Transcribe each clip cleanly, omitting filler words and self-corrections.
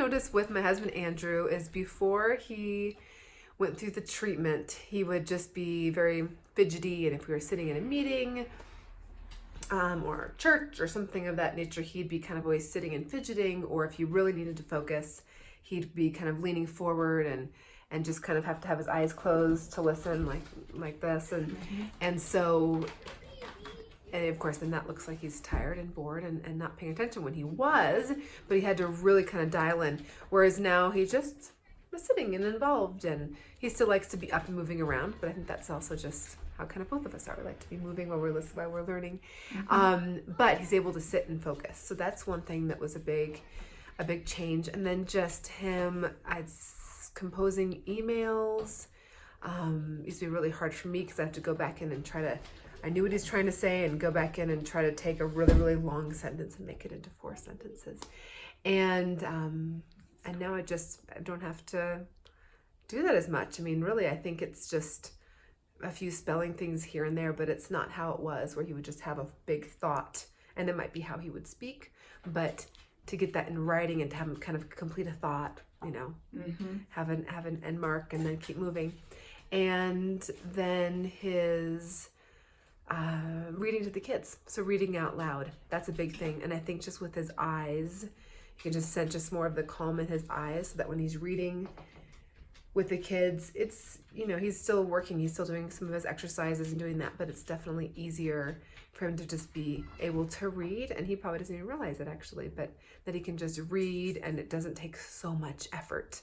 noticed with my husband Andrew is before he went through the treatment, he would just be very fidgety, and if we were sitting in a meeting or church or something of that nature, he'd be kind of always sitting and fidgeting, or if he really needed to focus, he'd be kind of leaning forward and just kind of have to have his eyes closed to listen like this, and so, and of course then that looks like he's tired and bored and not paying attention when he was, but he had to really kind of dial in, whereas now he just was sitting and involved, and he still likes to be up and moving around, but I think that's also just how kind of both of us are. We like to be moving while we're listening, while we're learning, but he's able to sit and focus. So that's one thing that was a big change. And then just him, composing emails used to be really hard for me because I have to go back in and I knew what he's trying to say and go back in and try to take a really, really long sentence and make it into 4 sentences. And now I don't have to do that as much. I mean, really, I think it's just a few spelling things here and there, but it's not how it was, where he would just have a big thought, and it might be how he would speak, but to get that in writing and to have him kind of complete a thought, have an end mark and then keep moving. And then his reading to the kids, so reading out loud, that's a big thing. And I think just with his eyes, you can just sense just more of the calm in his eyes, so that when he's reading with the kids, it's, he's still working, he's still doing some of his exercises and doing that, but it's definitely easier for him to just be able to read, and he probably doesn't even realize it actually, but that he can just read, and it doesn't take so much effort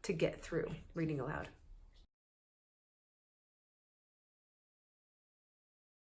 to get through reading aloud.